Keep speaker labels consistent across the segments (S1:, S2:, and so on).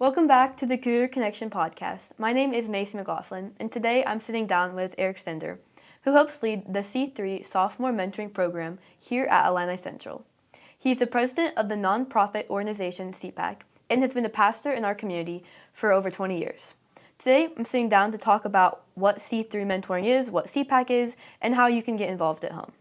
S1: Welcome back to the Cougar Connection podcast. My name is Macy McLaughlin, and today I'm sitting down with Eric Stender, who helps lead the C3 Sophomore Mentoring Program here at Illini Central. He's the president of the nonprofit organization CPAC and has been a pastor in our community for over 20 years. Today, I'm sitting down to talk about what C3 mentoring is, what CPAC is, and how you can get involved at home.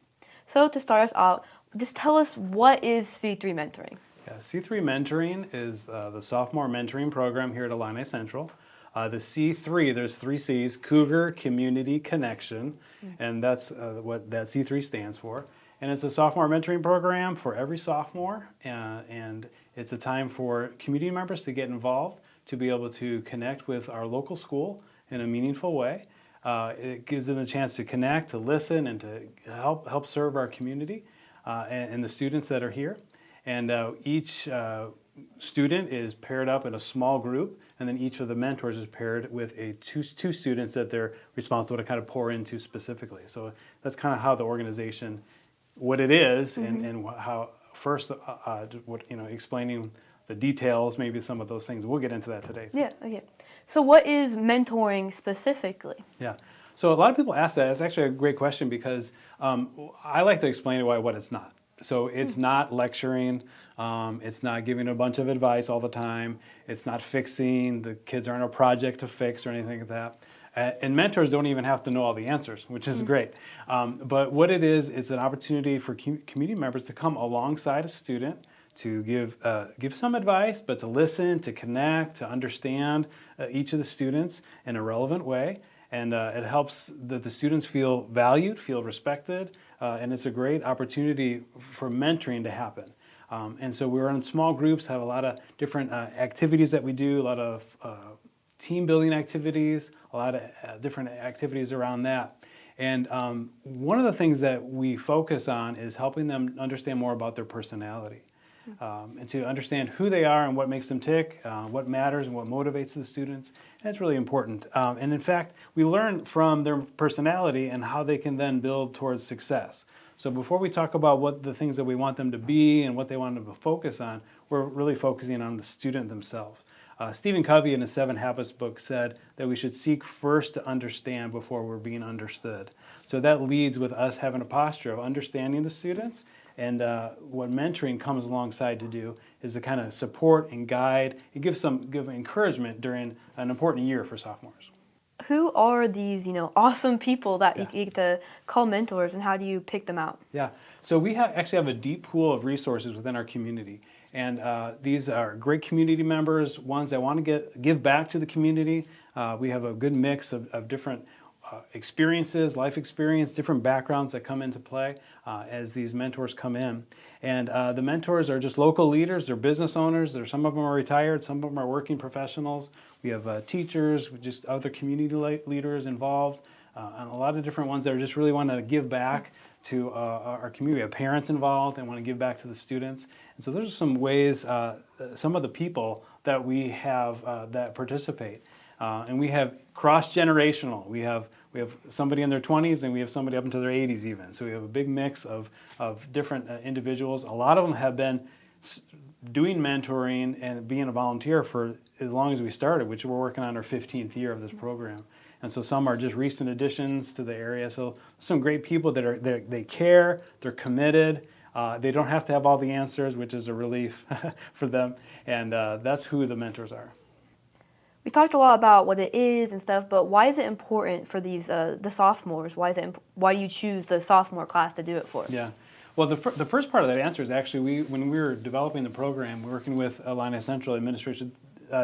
S1: So to start us out, just tell us, what is C3 mentoring?
S2: Yeah, C3 Mentoring is the sophomore mentoring program here at Illini Central. The C3, there's three C's: Cougar, Community, Connection, and that's what that C3 stands for. And it's a sophomore mentoring program for every sophomore, and it's a time for community members to get involved, to be able to connect with our local school in a meaningful way. It gives them a chance to connect, to listen, and to help serve our community and the students that are here. And each student is paired up in a small group, and then each of the mentors is paired with two students that they're responsible to kind of pour into specifically. So that's kind of how the organization, what it is, and how first, explaining the details, maybe some of those things. We'll get into that today.
S1: Yeah, okay. So what is mentoring specifically?
S2: Yeah. So a lot of people ask that. It's actually a great question because I like to explain it what it's not. So it's not lecturing, it's not giving a bunch of advice all the time, it's not fixing, the kids aren't a project to fix or anything like that. And mentors don't even have to know all the answers, which is great. But what it is, it's an opportunity for community members to come alongside a student to give some advice, but to listen, to connect, to understand each of the students in a relevant way. And it helps that the students feel valued, feel respected, and it's a great opportunity for mentoring to happen. And so we're in small groups, have a lot of different activities that we do, a lot of team building activities, a lot of different activities around that. And one of the things that we focus on is helping them understand more about their personality. And to understand who they are and what makes them tick, what matters and what motivates the students. And it's really important. And in fact, we learn from their personality and how they can then build towards success. So before we talk about what the things that we want them to be and what they want them to focus on, we're really focusing on the student themselves. Stephen Covey in his 7 Habits book said that we should seek first to understand before we're being understood. So that leads with us having a posture of understanding the students. And what mentoring comes alongside to do is to kind of support and guide and give encouragement during an important year for sophomores.
S1: Who are these, awesome people that you get to call mentors, and how do you pick them out?
S2: Yeah, so we actually have a deep pool of resources within our community. And these are great community members, ones that want to give back to the community. We have a good mix of different experiences, life experience, different backgrounds that come into play as these mentors come in. And the mentors are just local leaders, they're business owners, some of them are retired, some of them are working professionals. We have teachers, just other community leaders involved, and a lot of different ones that just really want to give back to our community. We have parents involved and want to give back to the students. And so those are some ways, some of the people that we have that participate. And we have cross-generational. We have somebody in their 20s and we have somebody up into their 80s even. So we have a big mix of different individuals. A lot of them have been doing mentoring and being a volunteer for as long as we started, which we're working on our 15th year of this program. And so some are just recent additions to the area. So some great people they care, they're committed. They don't have to have all the answers, which is a relief for them. And that's who the mentors are.
S1: We talked a lot about what it is and stuff, but why is it important for these the sophomores? Why do you choose the sophomore class to do it for?
S2: Yeah, well, the first part of that answer is actually when we were developing the program, working with Illini Central administration,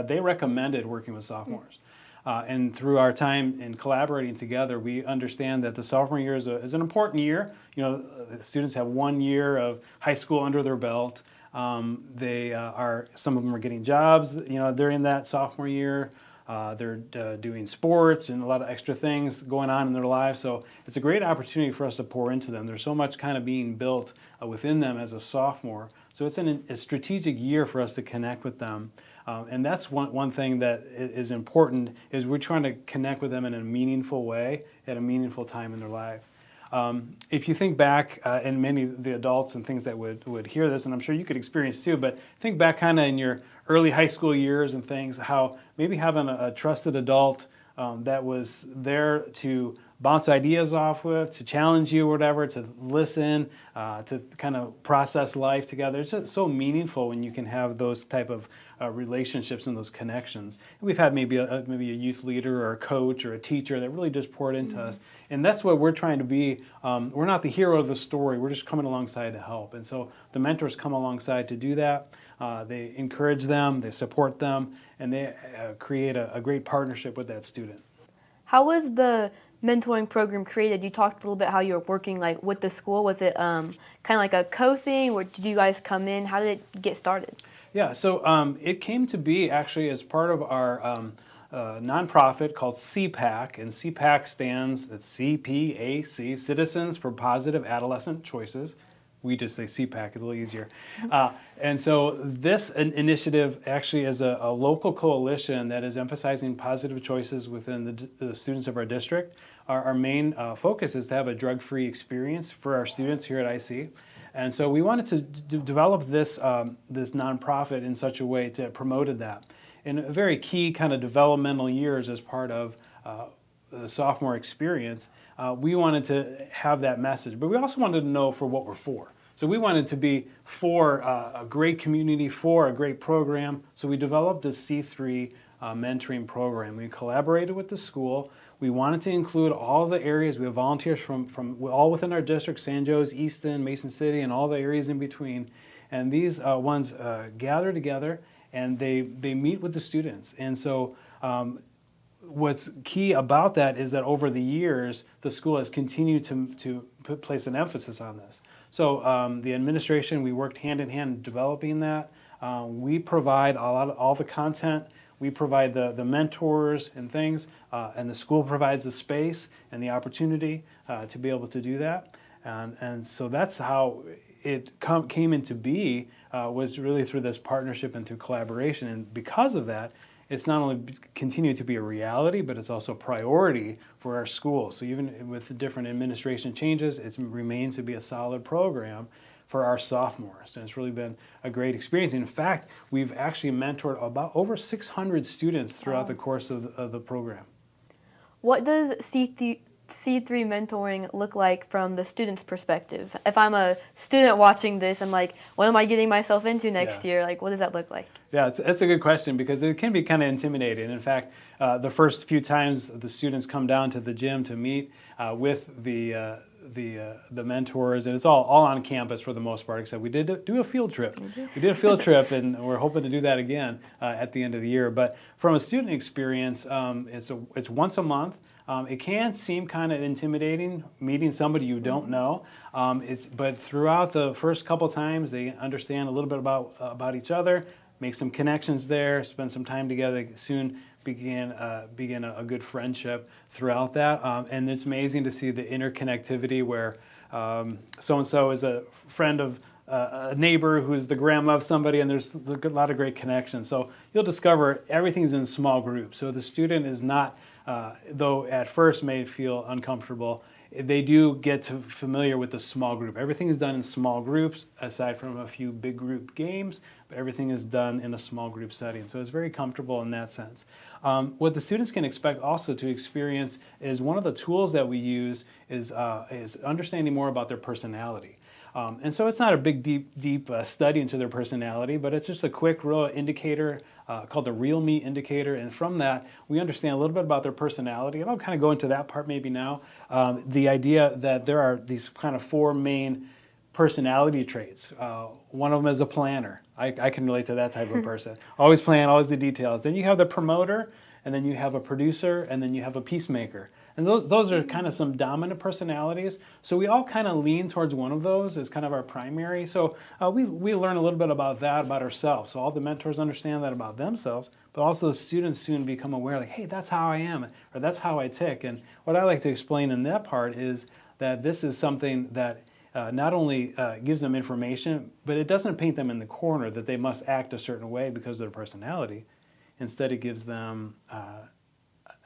S2: they recommended working with sophomores. And through our time in collaborating together, we understand that the sophomore year is an important year. The students have 1 year of high school under their belt. Some of them are getting jobs, during that sophomore year. They're doing sports and a lot of extra things going on in their lives. So it's a great opportunity for us to pour into them. There's so much kind of being built within them as a sophomore. So it's a strategic year for us to connect with them. And that's one thing that is important, is we're trying to connect with them in a meaningful way at a meaningful time in their life. If you think back, and many of the adults and things that would hear this, and I'm sure you could experience too, but think back kind of in your early high school years and things, how maybe having a trusted adult that was there to bounce ideas off with, to challenge you or whatever, to listen, to kind of process life together. It's just so meaningful when you can have those type of relationships and those connections. And we've had maybe a youth leader or a coach or a teacher that really just poured into us. And that's what we're trying to be. We're not the hero of the story. We're just coming alongside to help. And so the mentors come alongside to do that. They encourage them, they support them, and they create a great partnership with that student.
S1: How was the mentoring program created? You talked a little bit how you were working like with the school. Was it kind of like a co-thing, or did you guys come in? How did it get started?
S2: Yeah, so it came to be actually as part of our nonprofit called CPAC, and CPAC stands, it's CPAC, Citizens for Positive Adolescent Choices. We just say CPAC, it's a little easier. And so this initiative actually is a local coalition that is emphasizing positive choices within the students of our district. Our main focus is to have a drug-free experience for our students here at IC. And so we wanted to develop this nonprofit in such a way to promote that. In a very key kind of developmental years as part of the sophomore experience, we wanted to have that message, but we also wanted to know for what we're for. So we wanted to be for a great community, for a great program. So we developed this C3 mentoring program. We collaborated with the school. We wanted to include all the areas. We have volunteers from all within our district, San Jose, Easton, Mason City, and all the areas in between. And these ones gather together and they meet with the students. And so what's key about that is that over the years, the school has continued to place an emphasis on this. So the administration, we worked hand in hand in developing that. We provide all the content. We provide the mentors and things, and the school provides the space and the opportunity to be able to do that. And so that's how it came into be, was really through this partnership and through collaboration. And because of that, it's not only continued to be a reality, but it's also a priority for our school. So even with the different administration changes, it remains to be a solid program for our sophomores. And it's really been a great experience. In fact, we've actually mentored about over 600 students throughout the course of the program.
S1: What does C3 mentoring look like from the student's perspective? If I'm a student watching this, I'm like, what am I getting myself into next year? Like, what does that look like?
S2: Yeah, it's a good question because it can be kind of intimidating. In fact, the first few times the students come down to the gym to meet with the mentors, and it's all on campus for the most part, except we did do a field trip. We did a field trip, and we're hoping to do that again at the end of the year. But from a student experience, it's once a month. It can seem kind of intimidating meeting somebody you don't know, but throughout the first couple times, they understand a little bit about each other, make some connections there, spend some time together, soon begin a good friendship throughout that. And it's amazing to see the interconnectivity where so-and-so is a friend of a neighbor who's the grandma of somebody, and there's a lot of great connections. So you'll discover everything's in small groups. So the student is not, though at first may feel uncomfortable, they do get to familiar with the small group. Everything is done in small groups, aside from a few big group games, but everything is done in a small group setting. So it's very comfortable in that sense. What the students can expect also to experience is one of the tools that we use is understanding more about their personality. And so it's not a big, deep study into their personality, but it's just a quick real indicator called the Real Me indicator. And from that, we understand a little bit about their personality. And I'll kind of go into that part maybe now. The idea that there are these kind of four main personality traits. One of them is a planner. I can relate to that type of person. Always plan, always the details. Then you have the promoter, and then you have a producer, and then you have a peacemaker. And those are kind of some dominant personalities. So we all kind of lean towards one of those as kind of our primary. So we learn a little bit about that, about ourselves. So all the mentors understand that about themselves, but also the students soon become aware, like, hey, that's how I am, or that's how I tick. And what I like to explain in that part is that this is something that not only gives them information, but it doesn't paint them in the corner that they must act a certain way because of their personality. Instead, it gives them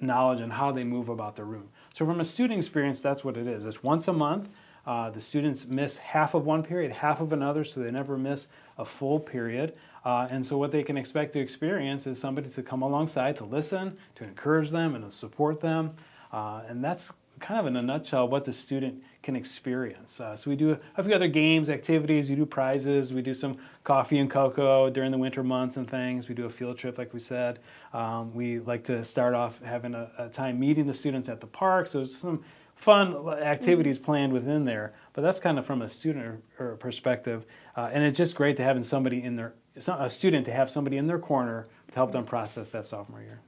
S2: knowledge on how they move about the room. So from a student experience, that's what it is. It's once a month. The students miss half of one period, half of another, so they never miss a full period. And so what they can expect to experience is somebody to come alongside, to listen, to encourage them, and to support them. And that's kind of in a nutshell what the student can experience. So we do a few other games, activities, we do prizes, we do some coffee and cocoa during the winter months and things. We do a field trip, like we said. We like to start off having a time meeting the students at the park. So there's some fun activities planned within there. But that's kind of from a student or perspective. And it's just great to having somebody in their, a student to have somebody in their corner to help them process that sophomore year.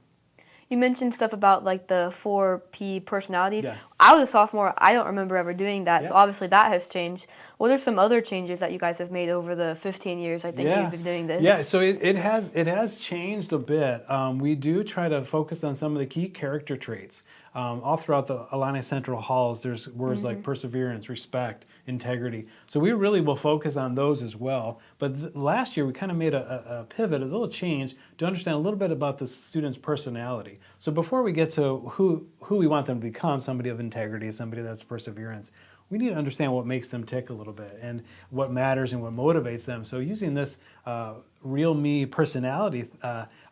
S1: You mentioned stuff about like the 4P personalities.
S2: Yeah.
S1: I was a sophomore. I don't remember ever doing that.
S2: Yeah.
S1: So obviously that has changed. What are some other changes that you guys have made over the 15 years I think you've been doing this?
S2: Yeah, so it has changed a bit. We do try to focus on some of the key character traits. All throughout the Illini Central halls, there's words like perseverance, respect, integrity. So we really will focus on those as well. But last year we kind of made a pivot, a little change to understand a little bit about the student's personality. So before we get to who we want them to become, somebody of integrity, somebody that's perseverance, we need to understand what makes them tick a little bit and what matters and what motivates them. So using this real me personality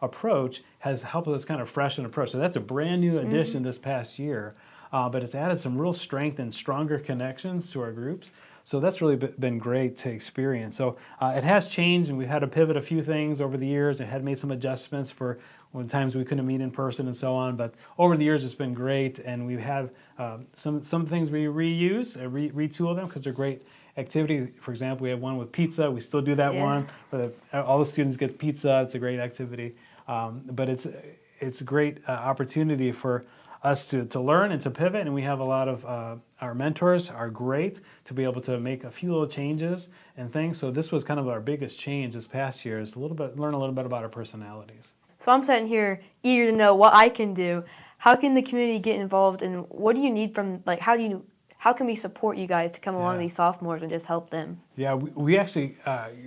S2: approach has helped us kind of freshen the approach. So that's a brand new addition this past year, but it's added some real strength and stronger connections to our groups. So that's really been great to experience. So it has changed, and we've had to pivot a few things over the years and had made some adjustments for when times we couldn't meet in person and so on. But over the years, it's been great, and we have some things we reuse, retool them because they're great activities. For example, we have one with pizza. We still do that one. Where all the students get pizza. It's a great activity. But it's a great opportunity for us to learn and to pivot, and we have a lot of our mentors are great to be able to make a few little changes and things. So this was kind of our biggest change this past year, is learn a little bit about our personalities.
S1: So I'm sitting here eager to know what I can do. How can the community get involved, and what do you need from, like, how can we support you guys to come along these sophomores and just help them?
S2: Yeah, we actually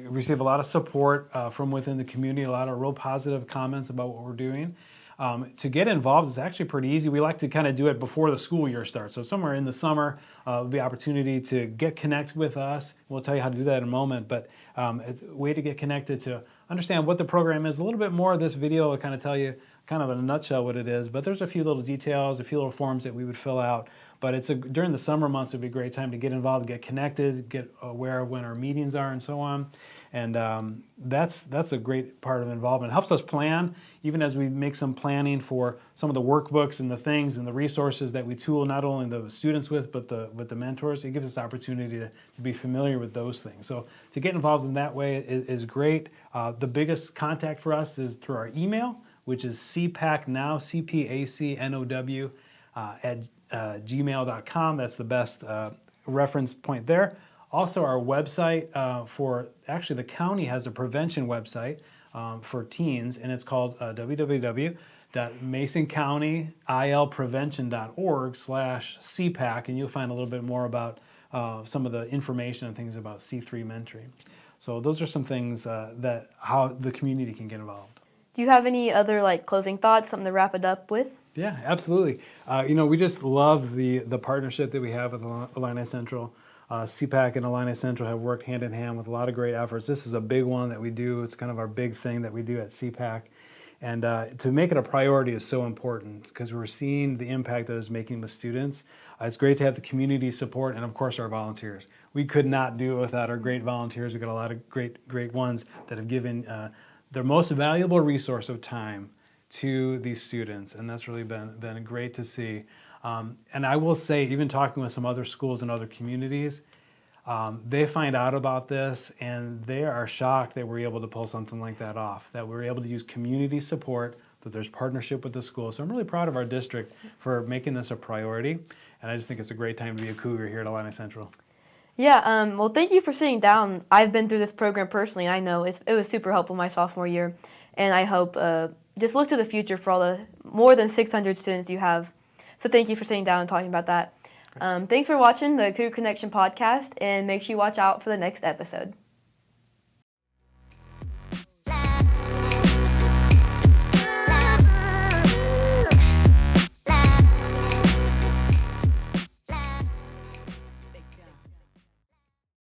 S2: receive a lot of support from within the community, a lot of real positive comments about what we're doing. To get involved is actually pretty easy. We like to kind of do it before the school year starts. So somewhere in the summer, will be opportunity to get connected with us. We'll tell you how to do that in a moment, but it's a way to get connected to understand what the program is. A little bit more of this video will kind of tell you kind of in a nutshell what it is, but there's a few little details, a few little forms that we would fill out. But during the summer months, it'd be a great time to get involved, get connected, get aware of when our meetings are and so on. And that's a great part of involvement. It helps us plan, even as we make some planning for some of the workbooks and the things and the resources that we tool not only the students with, but the mentors. It gives us the opportunity to be familiar with those things. So to get involved in that way is great. The biggest contact for us is through our email, which is cpacnow, CPACNOW, at gmail.com. That's the best reference point there. Also, our website actually the county has a prevention website for teens, and it's called www.masoncountyilprevention.org/CPAC, and you'll find a little bit more about some of the information and things about C3 mentoring. So those are some things how the community can get involved.
S1: Do you have any other closing thoughts, something to wrap it up with?
S2: Yeah, absolutely. We just love the partnership that we have with Illini Central. CPAC and Illini Central have worked hand in hand with a lot of great efforts. This is a big one that we do. It's kind of our big thing that we do at CPAC. And to make it a priority is so important because we're seeing the impact that it's making with students. It's great to have the community support and, of course, our volunteers. We could not do it without our great volunteers. We've got a lot of great ones that have given their most valuable resource of time to these students, and that's really been great to see. And I will say, even talking with some other schools and other communities, they find out about this and they are shocked that we're able to pull something like that off, that we're able to use community support, that there's partnership with the school. So I'm really proud of our district for making this a priority, and I just think it's a great time to be a Cougar here at Illini Central.
S1: Yeah, well, thank you for sitting down. I've been through this program personally, and I know it was super helpful my sophomore year, and I hope just look to the future for all the more than 600 students you have. So thank you for sitting down and talking about that. Thanks for watching the Cougar Connection podcast, and make sure you watch out for the next episode.